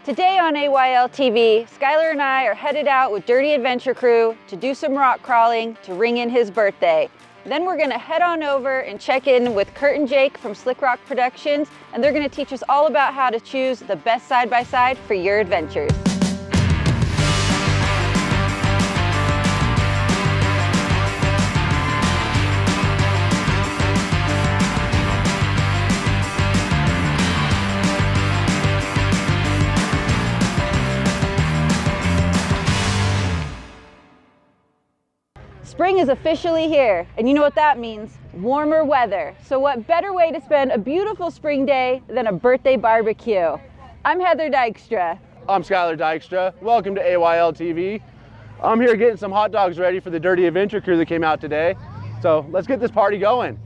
Today on AYL TV, Skyler and I are headed out with Dirty Adventure Crew to do some rock crawling to ring in his birthday. Then we're gonna head on over and check in with Kurt and Jake from Slickrock Productions, and they're gonna teach us all about how to choose the best side-by-side for your adventures. Spring is officially here, and you know what that means? Warmer weather. So what better way to spend a beautiful spring day than a birthday barbecue? I'm Heather Dykstra. I'm Skyler Dykstra. Welcome to AYL TV. I'm here getting some hot dogs ready for the Dirty Adventure Crew that came out today. So let's get this party going.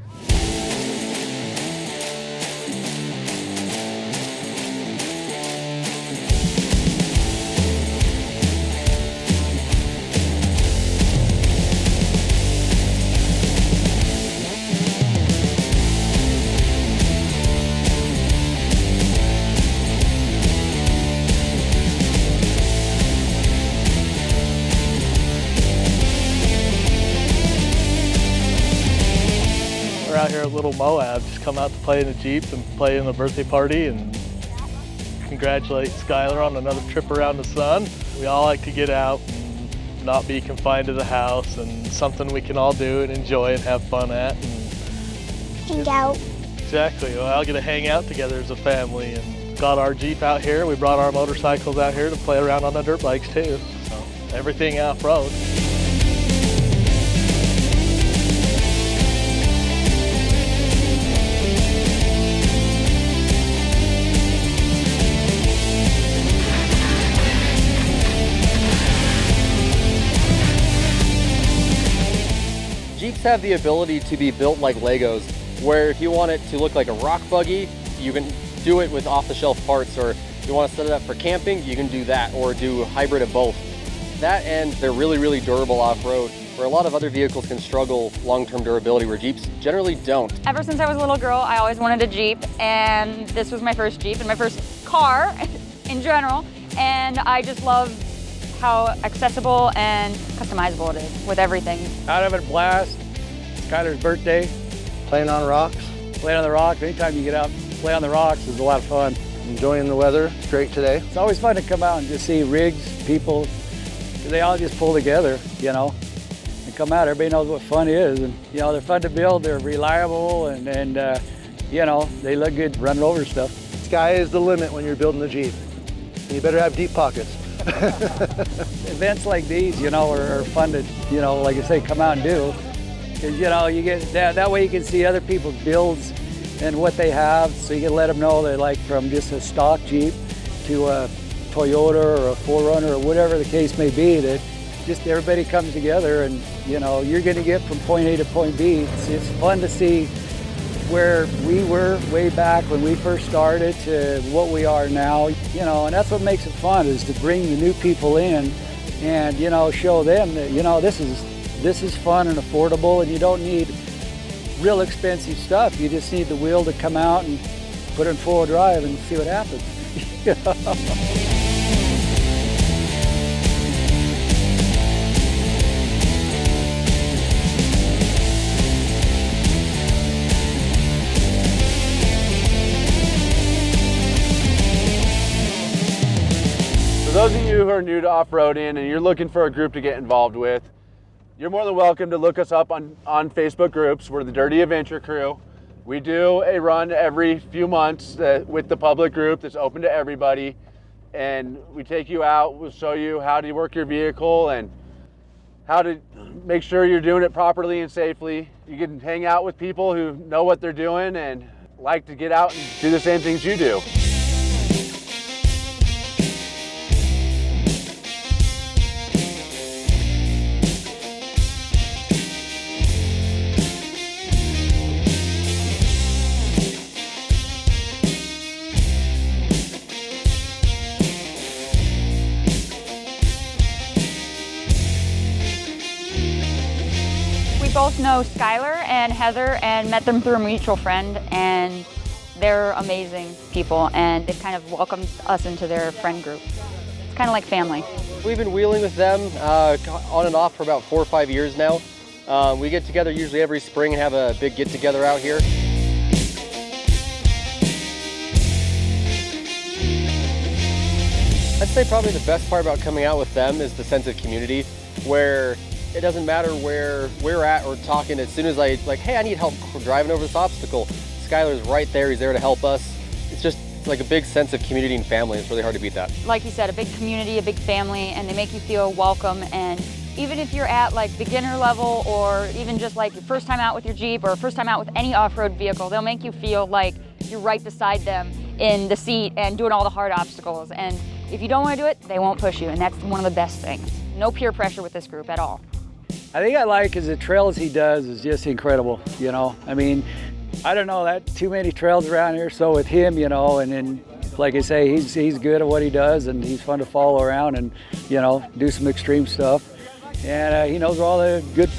We're out here at Little Moab, just come out to play in the Jeep and play in the birthday party and congratulate Skyler on another trip around the sun. We all like to get out and not be confined to the house, and something we can all do and enjoy and have fun at. Hang out. Exactly, we're all gonna hang out together as a family, and got our Jeep out here. We brought our motorcycles out here to play around on the dirt bikes too. So everything off-road. Jeeps have the ability to be built like Legos, where if you want it to look like a rock buggy, you can do it with off-the-shelf parts, or if you want to set it up for camping, you can do that, or do a hybrid of both. That, and they're really, really durable off-road, where a lot of other vehicles can struggle long-term durability, where Jeeps generally don't. Ever since I was a little girl, I always wanted a Jeep, and this was my first Jeep and my first car in general, and I just love how accessible and customizable it is with everything. Out of it, blast. Skyler's birthday. Playing on rocks. Playing on the rocks. Anytime you get out, play on the rocks is a lot of fun. Enjoying the weather. It's great today. It's always fun to come out and just see rigs, people. They all just pull together, you know, and come out. Everybody knows what fun is, and you know they're fun to build. They're reliable, and you know they look good running over stuff. Sky is the limit when you're building a Jeep. You better have deep pockets. Events like these, you know, are fun to, you know, like I say, come out and do. Because, you know, you get that way you can see other people's builds and what they have, so you can let them know they're like from just a stock Jeep to a Toyota or a 4Runner or whatever the case may be, that just everybody comes together and, you know, you're going to get from point A to point B. It's fun to see where we were way back when we first started to what we are now, you know, and that's what makes it fun, is to bring the new people in and, you know, show them that, you know, this is fun and affordable, and you don't need real expensive stuff. You just need the wheel to come out and put it in full drive and see what happens. For those of you who are new to off-roading and you're looking for a group to get involved with, you're more than welcome to look us up on Facebook groups. We're the Dirty Adventure Crew. We do a run every few months with the public group that's open to everybody. And we take you out, we'll show you how to work your vehicle and how to make sure you're doing it properly and safely. You can hang out with people who know what they're doing and like to get out and do the same things you do. We both know Skyler and Heather and met them through a mutual friend, and They're amazing people, and they've kind of welcomed us into their friend group. It's kind of like family. We've been wheeling with them on and off for about 4 or 5 years now. We get together usually every spring and have a big get-together out here. I'd say probably the best part about coming out with them is the sense of community, where it doesn't matter where we're at or talking. As soon as it's like, hey, I need help driving over this obstacle, Skyler's right there, he's there to help us. It's like a big sense of community and family. It's really hard to beat that. Like you said, a big community, a big family, and they make you feel welcome. And even if you're at like beginner level, or even just like your first time out with your Jeep or first time out with any off-road vehicle, they'll make you feel like you're right beside them in the seat and doing all the hard obstacles. And if you don't want to do it, they won't push you, and that's one of the best things. No peer pressure with this group at all. I think I like is the trails he does is just incredible, you know. I mean, I don't know that too many trails around here, so with him, you know, and then like I say, he's good at what he does, and he's fun to follow around and, you know, do some extreme stuff. And he knows where all the good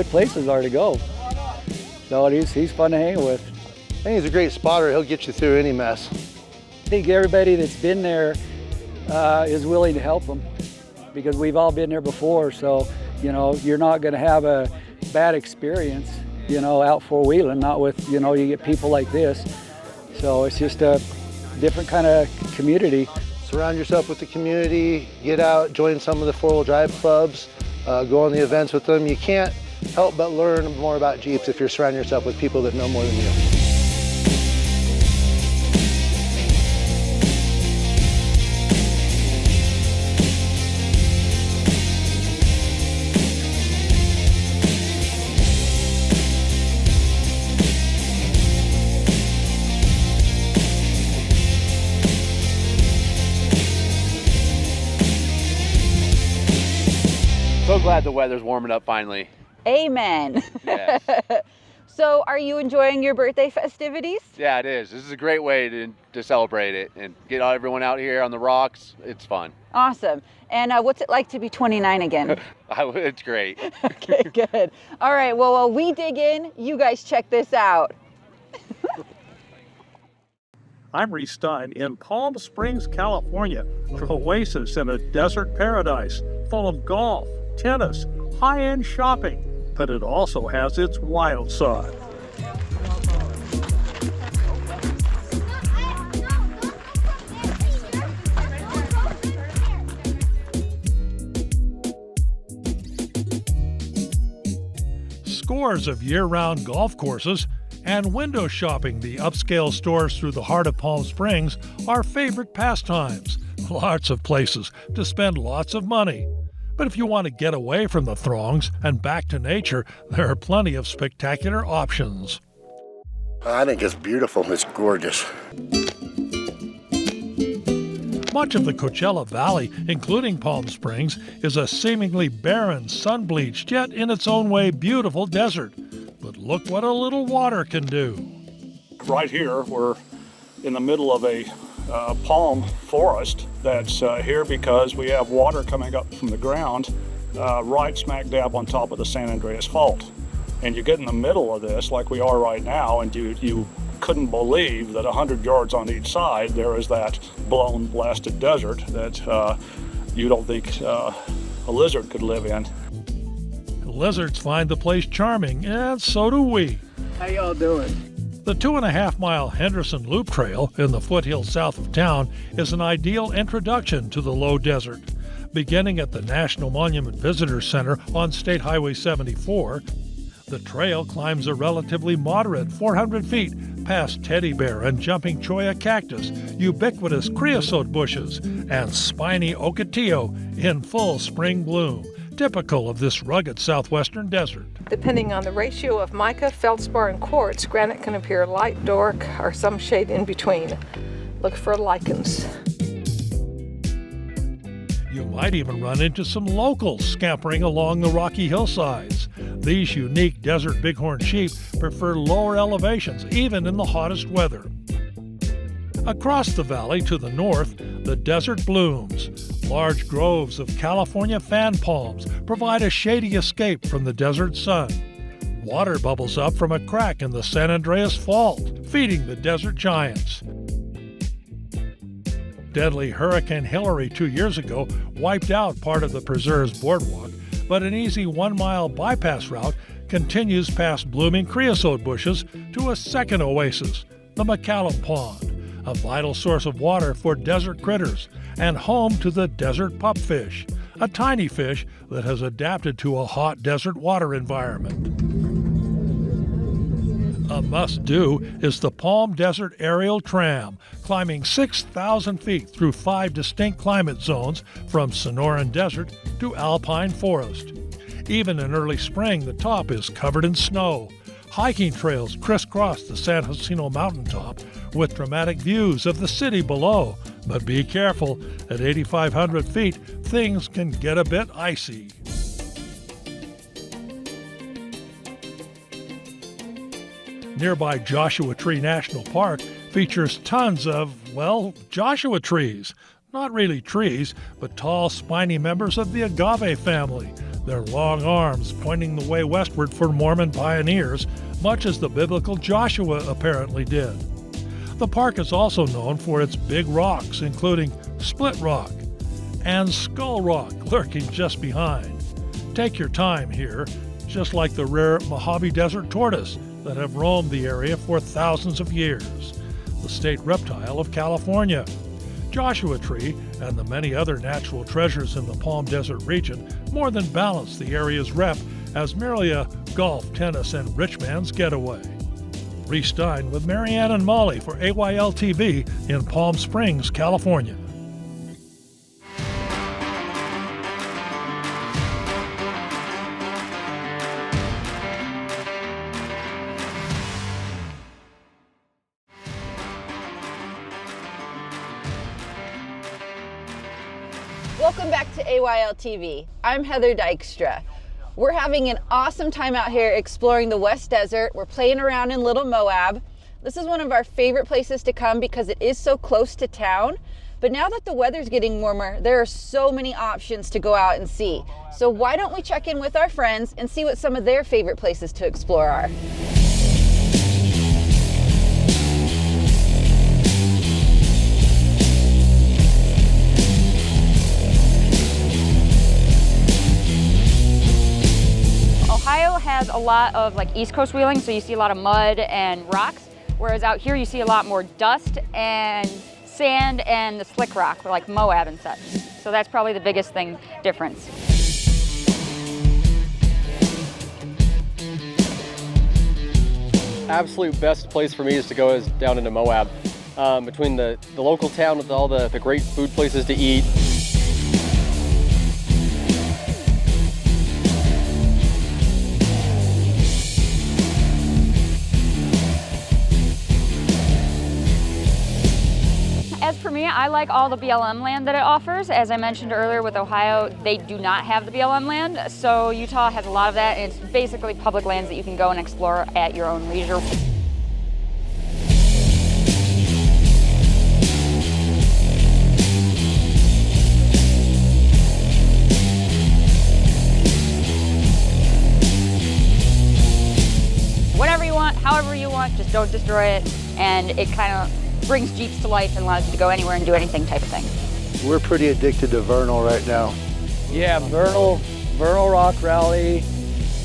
places are to go. So he's fun to hang with. I think he's a great spotter. He'll get you through any mess. I think everybody that's been there is willing to help them, because we've all been there before. So, you know, you're not going to have a bad experience, you know, out four-wheeling, not with, you know, you get people like this. So it's just a different kind of community. Surround yourself with the community, get out, join some of the four-wheel drive clubs, go on the events with them. You can't help but learn more about Jeeps if you're surrounding yourself with people that know more than you. So glad the weather's warming up finally. Amen. Yes. So are you enjoying your birthday festivities? Yeah, it is. This is a great way to celebrate it and get everyone out here on the rocks. It's fun. Awesome. And what's it like to be 29 again? It's great. Okay, good. All right, well, while we dig in, you guys check this out. I'm Reese Stein in Palm Springs, California, oasis in a desert paradise full of golf, tennis, high-end shopping, but it also has its wild side. Scores of year-round golf courses and window shopping the upscale stores through the heart of Palm Springs are favorite pastimes. Lots of places to spend lots of money. But if you want to get away from the throngs and back to nature, there are plenty of spectacular options. I think it's beautiful. It's gorgeous. Much of the Coachella Valley, including Palm Springs, is a seemingly barren, sun-bleached, yet in its own way beautiful desert. But look what a little water can do. Right here, we're in the middle of a palm forest that's here because we have water coming up from the ground right smack dab on top of the San Andreas Fault. And you get in the middle of this like we are right now, and you couldn't believe that 100 yards on each side there is that blown, blasted desert that you don't think a lizard could live in. Lizards find the place charming, and so do we. How y'all doing? The 2.5-mile Henderson Loop Trail in the foothills south of town is an ideal introduction to the low desert. Beginning at the National Monument Visitor Center on State Highway 74, the trail climbs a relatively moderate 400 feet past teddy bear and jumping cholla cactus, ubiquitous creosote bushes, and spiny ocotillo in full spring bloom, typical of this rugged southwestern desert. Depending on the ratio of mica, feldspar, and quartz, granite can appear light, dark, or some shade in between. Look for lichens. You might even run into some locals scampering along the rocky hillsides. These unique desert bighorn sheep prefer lower elevations, even in the hottest weather. Across the valley to the north, the desert blooms. Large groves of California fan palms provide a shady escape from the desert sun. Water bubbles up from a crack in the San Andreas Fault, feeding the desert giants. Deadly Hurricane Hillary 2 years ago wiped out part of the preserve's boardwalk, but an easy 1-mile bypass route continues past blooming creosote bushes to a second oasis, the McCallum Pond, a vital source of water for desert critters and home to the desert pupfish, a tiny fish that has adapted to a hot desert water environment. A must-do is the Palm Desert Aerial Tram, climbing 6,000 feet through 5 distinct climate zones from Sonoran Desert to Alpine Forest. Even in early spring, the top is covered in snow. Hiking trails crisscross the San Jacinto mountaintop with dramatic views of the city below. But be careful, at 8,500 feet, things can get a bit icy. Nearby Joshua Tree National Park features tons of, well, Joshua trees. Not really trees, but tall, spiny members of the agave family, their long arms pointing the way westward for Mormon pioneers, much as the biblical Joshua apparently did. The park is also known for its big rocks, including Split Rock and Skull Rock lurking just behind. Take your time here, just like the rare Mojave Desert tortoise that have roamed the area for thousands of years, the state reptile of California. Joshua Tree and the many other natural treasures in the Palm Desert region more than balance the area's rep as merely a golf, tennis, and rich man's getaway. Reese Stein with Marianne and Molly for AYL TV in Palm Springs, California. Welcome back to AYL TV. I'm Heather Dykstra. We're having an awesome time out here exploring the West Desert. We're playing around in Little Moab. This is one of our favorite places to come because it is so close to town. But now that the weather's getting warmer, there are so many options to go out and see. So why don't we check in with our friends and see what some of their favorite places to explore are. Ohio has a lot of like East Coast wheeling, so you see a lot of mud and rocks, whereas out here you see a lot more dust and sand and the slick rock, like Moab and such. So that's probably the biggest difference. Absolute best place for me is to go is down into Moab, between the local town with all the great food places to eat. As for me, I like all the BLM land that it offers. As I mentioned earlier with Ohio, they do not have the BLM land, so Utah has a lot of that, and it's basically public lands that you can go and explore at your own leisure. Whatever you want, however you want, just don't destroy it, and it kind of brings Jeeps to life and allows you to go anywhere and do anything type of thing. We're pretty addicted to Vernal right now. Yeah, Vernal Rock Rally.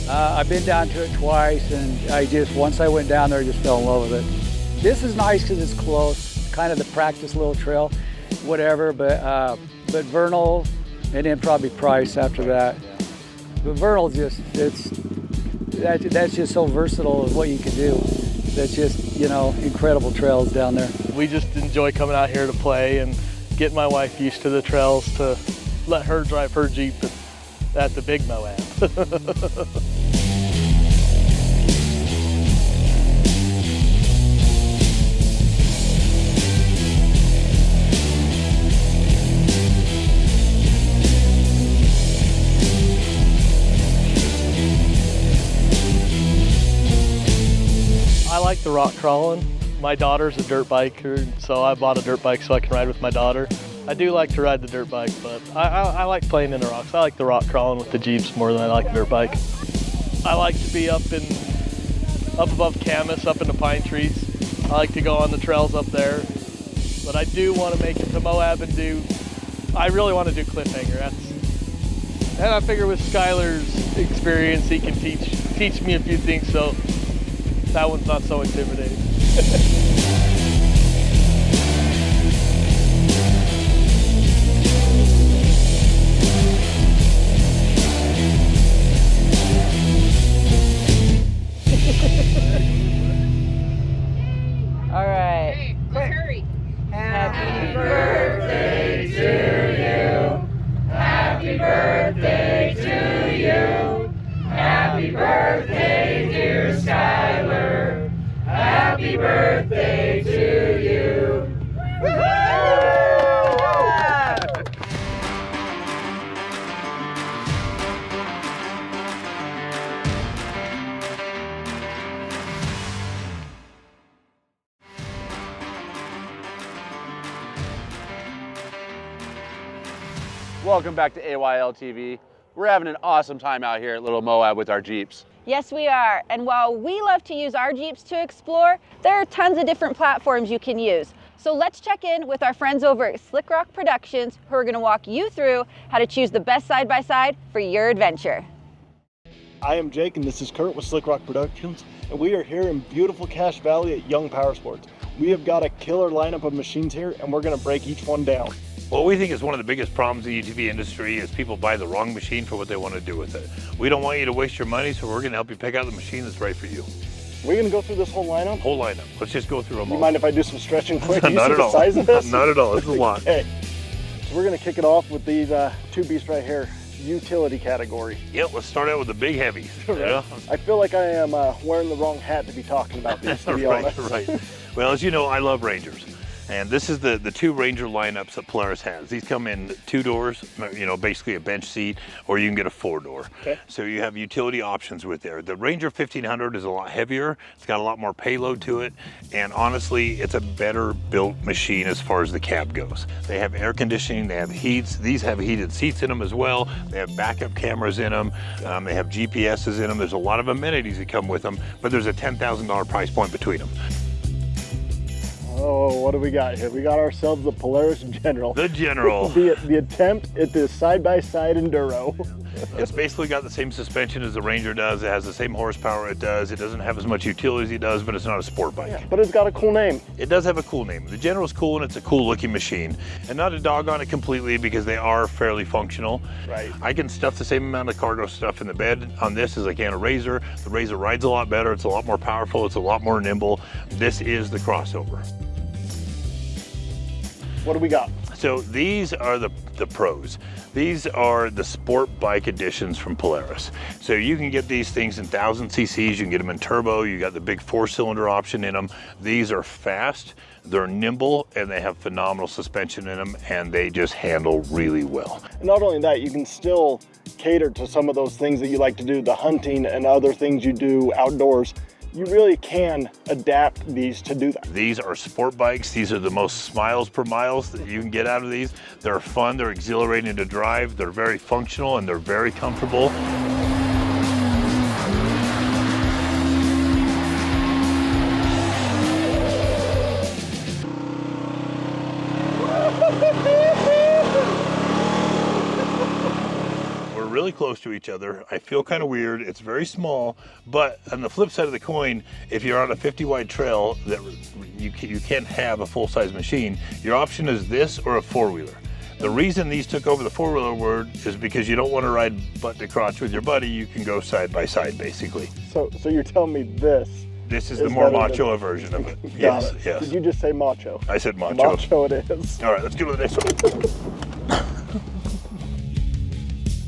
I've been down to it twice, and once I went down there, I just fell in love with it. This is nice because it's close, kind of the practice little trail, whatever, but Vernal, and then probably Price after that. But Vernal that's just so versatile of what you can do. That's just, incredible trails down there. We just enjoy coming out here to play and getting my wife used to the trails to let her drive her Jeep at the big Moab. I like the rock crawling. My daughter's a dirt biker, so I bought a dirt bike so I can ride with my daughter. I do like to ride the dirt bike, but I like playing in the rocks. I like the rock crawling with the Jeeps more than I like the dirt bike. I like to be up in up above Camas, up in the pine trees. I like to go on the trails up there. But I do want to make it to Moab and I really want to do Cliffhanger. And I figure with Skyler's experience, he can teach me a few things, so that one's not so intimidating. All right. Hey, let's hurry. Happy birthday to you. Happy birthday to you. Happy birthday, dear Skyler. Happy birthday to you. Welcome back to AYL TV. We're having an awesome time out here at Little Moab with our Jeeps. Yes, we are. And while we love to use our Jeeps to explore, there are tons of different platforms you can use. So let's check in with our friends over at Slickrock Productions, who are going to walk you through how to choose the best side-by-side for your adventure. I am Jake and this is Kurt with Slickrock Productions, and we are here in beautiful Cache Valley at Young Power Sports. We have got a killer lineup of machines here and we're going to break each one down. What we think is one of the biggest problems in the UTV industry is people buy the wrong machine for what they want to do with it. We don't want you to waste your money, so we're going to help you pick out the machine that's right for you. We're going to go through this whole lineup? Whole lineup. Let's just go through them all. You mind if I do some stretching quick? Not at all. The size of this? Not at all. This is a lot. Okay. So we're going to kick it off with these two beasts right here, utility category. Yeah, let's start out with the big heavies. Yeah. I feel like I am wearing the wrong hat to be talking about these, to be honest. Right. Well, as you know, I love Rangers. And this is the two Ranger lineups that Polaris has. These come in 2 doors, you know, basically a bench seat, or you can get a 4-door. Okay. So you have utility options with there. The Ranger 1500 is a lot heavier. It's got a lot more payload to it. And honestly, it's a better built machine as far as the cab goes. They have air conditioning, they have heats. These have heated seats in them as well. They have backup cameras in them. They have GPSs in them. There's a lot of amenities that come with them, but there's a $10,000 price point between them. Oh, what do we got here? We got ourselves the Polaris General. The General. the attempt at the side-by-side enduro. It's basically got the same suspension as the Ranger does. It has the same horsepower it does. It doesn't have as much utility as it does, but it's not a sport bike. Yeah, but it's got a cool name. It does have a cool name. The General's cool and it's a cool looking machine. And not to dog on it completely because they are fairly functional. Right. I can stuff the same amount of cargo stuff in the bed on this as I can a Razor. The Razor rides a lot better. It's a lot more powerful. It's a lot more nimble. This is the crossover. What do we got? So these are the pros. These are the sport bike editions from Polaris. So you can get these things in 1,000 cc's, you can get them in turbo, you got the big 4-cylinder option in them. These are fast, they're nimble, and they have phenomenal suspension in them, and they just handle really well. And not only that, you can still cater to some of those things that you like to do, the hunting and other things you do outdoors. You really can adapt these to do that. These are sport bikes. These are the most miles per miles that you can get out of these. They're fun, they're exhilarating to drive, they're very functional, and they're very comfortable. Really close to each other. I feel kind of weird. It's very small, but on the flip side of the coin, if you're on a 50 wide trail that you can't have a full-size machine, your option is this or a 4-wheeler. The reason these took over the 4-wheeler word is because you don't want to ride butt to crotch with your buddy. You can go side by side, basically. So you're telling me this is the more macho version of it. Yes, yes. Did you just say macho? I said macho. Macho it is. All right, let's go to the next one.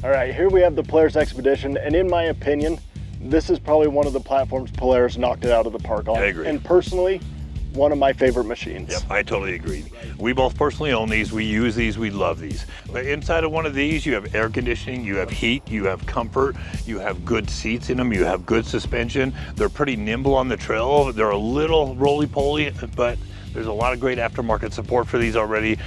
All right, here we have the Polaris Expedition, and in my opinion, this is probably one of the platforms Polaris knocked it out of the park on. I agree. And personally, one of my favorite machines. Yep, I totally agree. We both personally own these, we use these, we love these. But inside of one of these, you have air conditioning, you have heat, you have comfort, you have good seats in them, you have good suspension. They're pretty nimble on the trail. They're a little roly-poly, but There's a lot of great aftermarket support for these already.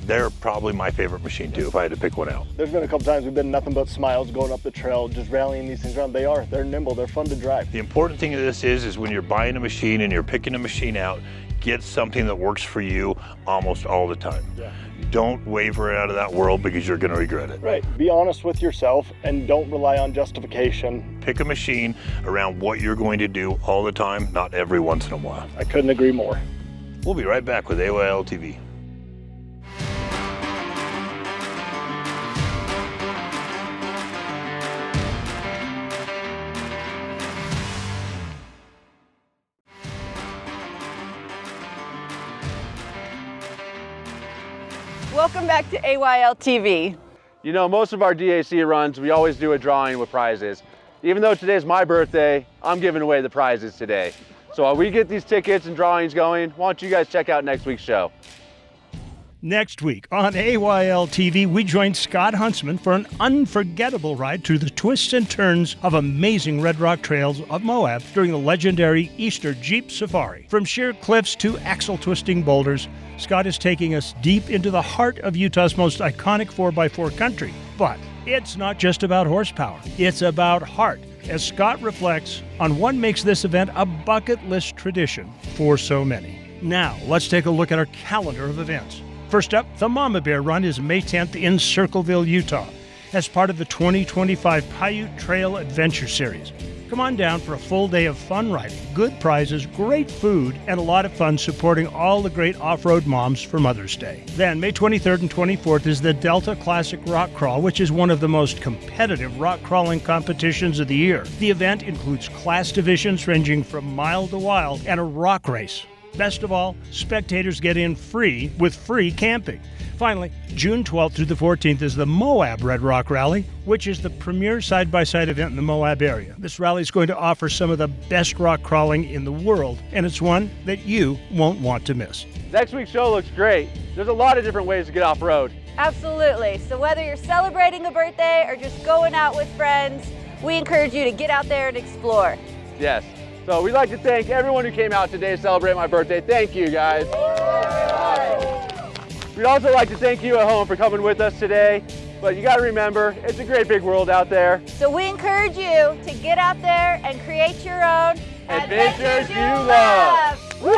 They're probably my favorite machine too, if I had to pick one out. There's been a couple times we've been nothing but smiles going up the trail, just rallying these things around. They're nimble, they're fun to drive. The important thing of this is when you're buying a machine and you're picking a machine out, get something that works for you almost all the time. Yeah. Don't waver out of that world because you're going to regret it. Right. Be honest with yourself and don't rely on justification. Pick a machine around what you're going to do all the time, not every once in a while. I couldn't agree more. We'll be right back with AYL TV. Welcome back to AYL TV. You know, most of our DAC runs, we always do a drawing with prizes. Even though today's my birthday, I'm giving away the prizes today. So while we get these tickets and drawings going, why don't you guys check out next week's show? Next week on AYL TV, we join Scott Huntsman for an unforgettable ride through the twists and turns of amazing Red Rock trails of Moab during the legendary Easter Jeep Safari. From sheer cliffs to axle-twisting boulders, Scott is taking us deep into the heart of Utah's most iconic 4x4 country. But it's not just about horsepower, it's about heart, as Scott reflects on what makes this event a bucket list tradition for so many. Now, let's take a look at our calendar of events. First up, the Mama Bear Run is May 10th in Circleville, Utah, as part of the 2025 Paiute Trail Adventure Series. Come on down for a full day of fun riding, good prizes, great food, and a lot of fun supporting all the great off-road moms for Mother's Day. Then, May 23rd and 24th is the Delta Classic Rock Crawl, which is one of the most competitive rock crawling competitions of the year. The event includes class divisions ranging from mile to wild and a rock race. Best of all, spectators get in free with free camping. Finally, June 12th through the 14th is the Moab Red Rock Rally, which is the premier side-by-side event in the Moab area. This rally is going to offer some of the best rock crawling in the world, and it's one that you won't want to miss. Next week's show looks great. There's a lot of different ways to get off-road. Absolutely. So whether you're celebrating a birthday or just going out with friends, we encourage you to get out there and explore. Yes. So we'd like to thank everyone who came out today to celebrate my birthday. Thank you, guys. We'd also like to thank you at home for coming with us today. But you got to remember, it's a great big world out there. So we encourage you to get out there and create your own adventures you love. Woo!